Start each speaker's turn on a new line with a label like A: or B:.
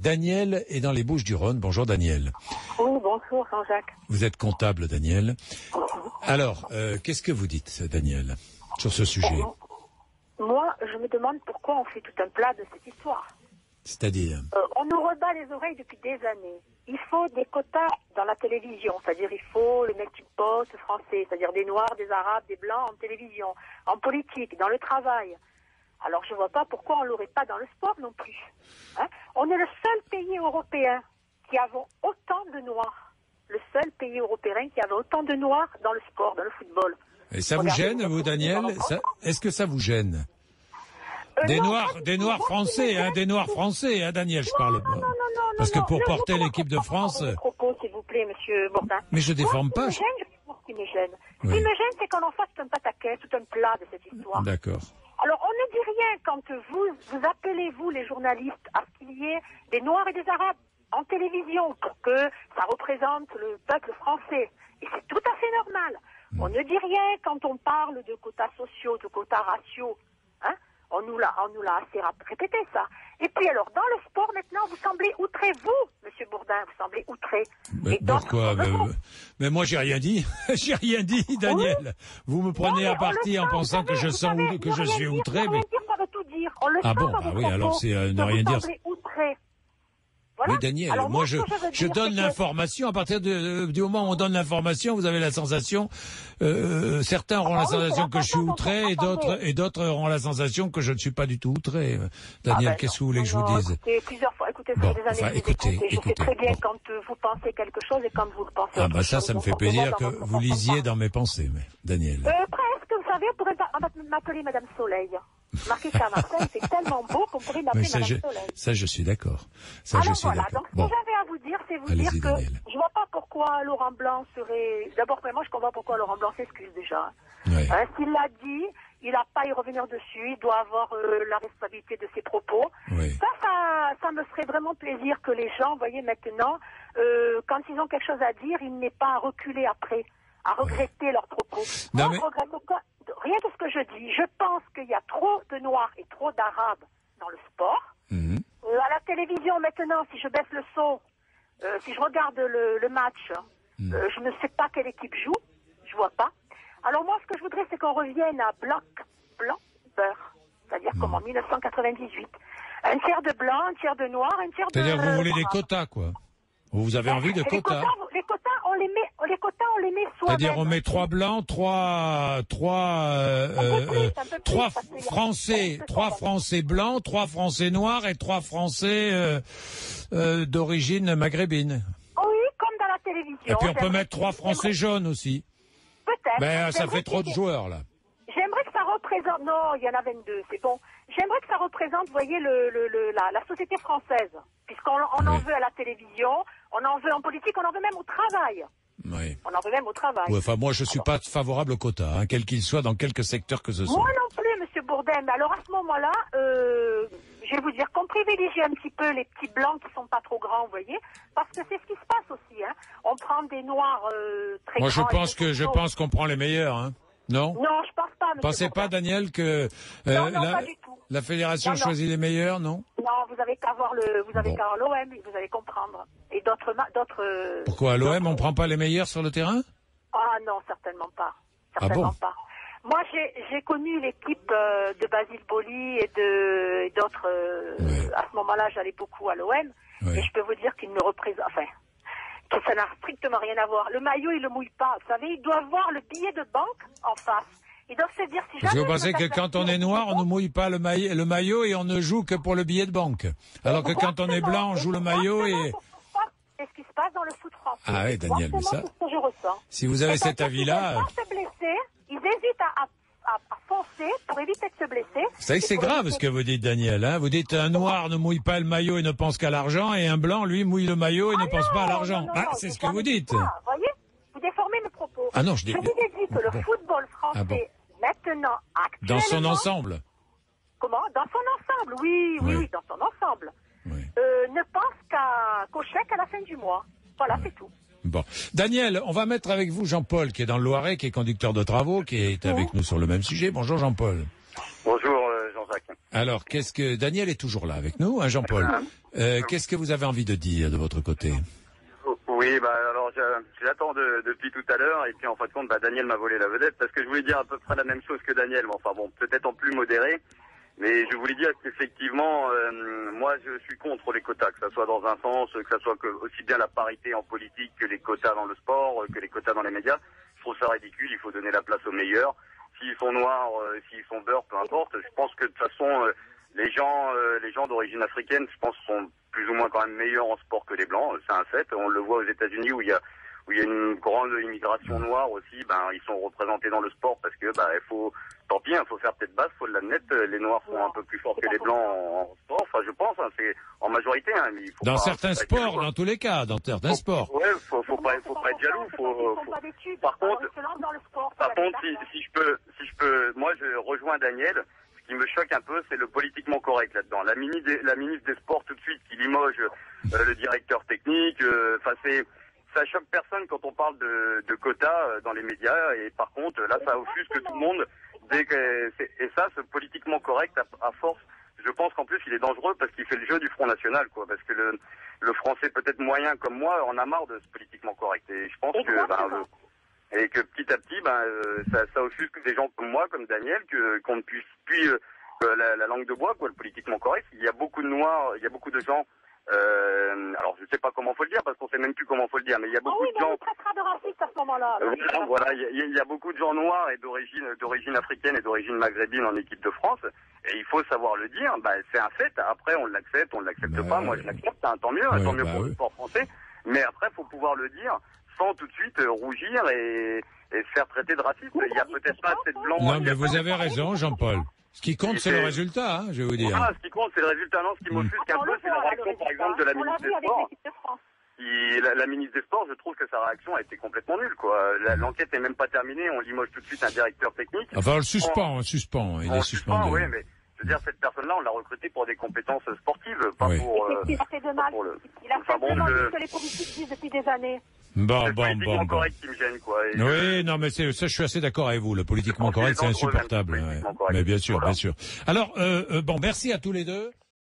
A: Daniel est dans les Bouches-du-Rhône. Bonjour Daniel.
B: Oui, bonjour Jean-Jacques.
A: Vous êtes comptable Daniel. Alors, qu'est-ce que vous dites Daniel sur ce sujet?
B: Moi, je me demande pourquoi on fait tout un plat de cette histoire.
A: C'est-à-dire
B: on nous rebat les oreilles depuis des années. Il faut des quotas dans la télévision, c'est-à-dire il faut le melting pot français, c'est-à-dire des Noirs, des Arabes, des Blancs en télévision, en politique, dans le travail. Alors je ne vois pas pourquoi on ne l'aurait pas dans le sport non plus. Hein? On est le seul pays européen qui avons autant de Noirs. Le seul pays européen qui avait autant de Noirs dans le sport, dans le football.
A: Et ça vous gêne, vous, Daniel? Est-ce que ça vous gêne? Des Noirs français, hein, des Noirs français, hein, Daniel, je parle.
B: Non,
A: parce que pour porter l'équipe de France.
B: Propos, s'il vous plaît, monsieur Bourdin.
A: Mais je déforme pas.
B: Ce qui me gêne, ce qui me gêne, c'est qu'on en fasse tout un pataquès, tout un plat de cette histoire.
A: D'accord.
B: Alors, on ne dit rien quand vous appelez, vous, les journalistes, à ce qu'il y ait des Noirs et des Arabes en télévision pour que ça représente le peuple français. Et c'est tout à fait normal. On ne dit rien quand on parle de quotas sociaux, de quotas raciaux. Hein? On nous l'a assez répété, ça. Et puis alors, dans le sport, maintenant, vous semblez outré, vous, monsieur Bourdin, vous semblez outré.
A: Pourquoi mais moi, j'ai rien dit. J'ai rien dit, Daniel. Oui. Vous me prenez à partie en pensant que je suis outré.
B: Mais ça veut tout dire. On le
A: ah bon, bah oui, alors c'est ne rien dire.
B: Outré. Voilà.
A: Oui, Daniel, alors moi je donne l'information. À partir du moment où on donne l'information, vous avez la sensation, certains auront la sensation que je suis outré et d'autres auront la sensation que je ne suis pas du tout outré. Daniel, qu'est-ce que vous voulez que je vous dise?
B: Écoutez, plusieurs fois, écoutez, ça fait des années
A: écoutez.
B: Je sais très bien quand vous pensez quelque chose et quand vous le pensez.
A: Ah bah ça me fait plaisir que vous lisiez dans mes pensées, mais Daniel.
B: Presque, vous savez, on pourrait m'appeler Madame Soleil. Marqué qu'à Marseille, c'est tellement beau qu'on pourrait m'appeler Madame Soleil.
A: Ça, je suis d'accord.
B: Alors voilà, donc ce que j'avais à vous dire, c'est vous dire que je vois pas pourquoi Laurent Blanc serait... D'abord, moi, je comprends pourquoi Laurent Blanc s'excuse déjà.
A: Ouais.
B: S'il l'a dit, il n'a pas à y revenir dessus, il doit avoir la responsabilité de ses propos.
A: Oui.
B: Ça me ferait vraiment plaisir que les gens, vous voyez, maintenant, quand ils ont quelque chose à dire, ils n'aient pas à reculer après, à regretter leurs propos.
A: Non,
B: moi, je regrette rien de ce que je dis. Je pense qu'il y a trop de Noirs et trop d'Arabes dans le sport. À la télévision, maintenant, si je baisse le son, si je regarde le match, je ne sais pas quelle équipe joue. Je vois pas. Alors moi, ce que je voudrais, c'est qu'on revienne à blanc, beurre. C'est-à-dire comme en 1998. Un tiers de blanc, un tiers de noir, un tiers de...
A: C'est-à-dire que vous voulez des quotas, quoi. Vous avez envie de quotas.
B: Les quotas, on les met soi-même.
A: C'est-à-dire on met 3 blancs, 3 Français blancs, 3 Français noirs et 3 Français d'origine maghrébine.
B: Oui, comme dans la télévision.
A: Et puis on peut mettre 3 Français jaunes aussi.
B: Peut-être.
A: Ben ça fait trop de joueurs là.
B: J'aimerais que ça représente... Non, il y en a 22, c'est bon. J'aimerais que ça représente, vous voyez, la société française. Puisqu'on en veut à la télévision, on en veut en politique, on en veut même au travail.
A: Oui.
B: On en veut même au travail.
A: Oui, enfin, moi, je suis pas favorable au quota, hein, quel qu'il soit, dans quelque secteur que ce soit.
B: Moi non plus, monsieur Bourdin. Mais alors, à ce moment-là, je vais vous dire qu'on privilégie un petit peu les petits blancs qui sont pas trop grands, vous voyez, parce que c'est ce qui se passe aussi, hein. On prend des noirs très
A: grands. Moi, je pense qu'on prend les meilleurs, hein. Non?
B: Non, je pense pas, monsieur
A: Pensez
B: Bourdin.
A: pas, Daniel, que
B: non, pas du tout.
A: La fédération choisit les meilleurs, non?
B: Non, vous avez qu'à voir l'OM, vous allez comprendre. Et d'autres.
A: Pourquoi à l'OM, on prend pas les meilleurs sur le terrain?
B: Ah non, certainement pas. Certainement pas. Moi, j'ai connu l'équipe de Basile Boli et d'autres. À ce moment-là, j'allais beaucoup à l'OM. Et je peux vous dire qu'ils ne représentent. Enfin, que ça n'a strictement rien à voir. Le maillot, il le mouille pas. Vous savez, il doit voir le billet de banque en face. Ils doivent se dire si jamais...
A: Parce que vous pensez que quand on est noir, on ne mouille pas le maillot et on ne joue que pour le billet de banque. Alors que quand on est blanc, on joue le maillot et...
B: C'est ce qui se passe dans le foot français.
A: Ah oui, Daniel, mais ça...
B: C'est ce que je ressens.
A: Si vous avez cet avis-là...
B: Ils hésitent à foncer pour éviter de se blesser.
A: Vous savez que c'est grave ce que vous dites, Daniel. Hein, vous dites un noir ne mouille pas le maillot et ne pense qu'à l'argent, et un blanc, lui, mouille le maillot et ne pense pas à l'argent. C'est ce que vous dites.
B: Vous voyez, vous déformez mes propos.
A: Ah non,
B: je vous ai dit que le football français, maintenant, actuellement...
A: Dans son ensemble.
B: Comment? Dans son ensemble, oui, dans son ensemble.
A: Oui.
B: Ne pense qu'au chèque à la fin du mois. Voilà, c'est tout.
A: Bon. Daniel, on va mettre avec vous Jean-Paul, qui est dans le Loiret, qui est conducteur de travaux, qui est avec nous sur le même sujet. Bonjour Jean-Paul.
C: Bonjour Jean-Jacques.
A: Alors, Daniel est toujours là avec nous, hein, Jean-Paul. Qu'est-ce que vous avez envie de dire de votre côté?
C: Oui, alors j'attends depuis tout à l'heure, et puis en fin de compte, Daniel m'a volé la vedette, parce que je voulais dire à peu près la même chose que Daniel, mais enfin bon, peut-être en plus modéré, mais je voulais dire qu'effectivement, moi je suis contre les quotas, que ça soit dans un sens, que ça soit aussi bien la parité en politique que les quotas dans le sport, que les quotas dans les médias. Je trouve ça ridicule, il faut donner la place aux meilleurs. S'ils sont noirs, s'ils sont beurre, peu importe. Je pense que de toute façon, les gens d'origine africaine, je pense, sont plus ou moins quand même meilleurs en sport que les blancs. C'est un fait. On le voit aux États-Unis où il y a une grande immigration noire aussi. Ils sont représentés dans le sport parce que il faut, tant pis, il faut faire tête basse, faut l'admettre. Les noirs sont un peu plus forts que les blancs en sport. Enfin, je pense, c'est en majorité. Mais il faut
A: dans
C: pas,
A: certains sports, dans tous les cas, dans certains sports.
C: Ouais, faut pas être jaloux. Par contre, si je peux, moi je rejoins Daniel. Ce qui me choque un peu, c'est le politiquement correct là-dedans. La ministre des Sports tout de suite qui limoge le directeur technique. Ça choque personne quand on parle de quotas dans les médias. Et par contre, là, ça offusque tout le monde. Et ça, ce politiquement correct, à force, je pense qu'en plus, il est dangereux parce qu'il fait le jeu du Front National, quoi. Parce que le français peut-être moyen comme moi en a marre de ce politiquement correct. Et je pense et que petit à petit, ça offusque des gens comme moi, comme Daniel, qu'on ne puisse plus la langue de bois, quoi, le politiquement correct. Il y a beaucoup de noirs, il y a beaucoup de gens. Alors je sais pas comment faut le dire parce qu'on sait même plus comment faut le dire, mais il y a beaucoup de gens.
B: De racistes à ce moment-là.
C: Voilà, il y a beaucoup de gens noirs et d'origine africaine et d'origine maghrébine en équipe de France. Et il faut savoir le dire. C'est un fait. Après, on l'accepte pas. Moi, je l'accepte. Tant mieux, tant mieux pour le sport français. Mais après, faut pouvoir le dire sans tout de suite rougir et se faire traiter de raciste. Il y a peut-être pas assez de blancs.
A: Non, mais vous avez raison, Jean-Paul. Ce qui compte, c'est le résultat, hein, je vais vous dire.
C: Voilà, ce qui compte, c'est le résultat. Non, ce qui m'offusque un peu, c'est la réaction, par exemple, de la ministre des Sports. La ministre des Sports, je trouve que sa réaction a été complètement nulle, quoi. L'enquête n'est même pas terminée, on limoge tout de suite un directeur technique.
A: Enfin, on le suspend, il est suspendu.
C: Oui, mais je veux dire, cette personne-là, on l'a recruté pour des compétences sportives, pas pour...
B: Il a fait de mal. Il a fait ce que les politiques disent depuis des années.
A: Bon.
C: Correct qui me gêne, quoi.
A: Oui, non, mais ça, je suis assez d'accord avec vous. Le politiquement correct, c'est insupportable. Mais bien sûr. Alors, merci à tous les deux.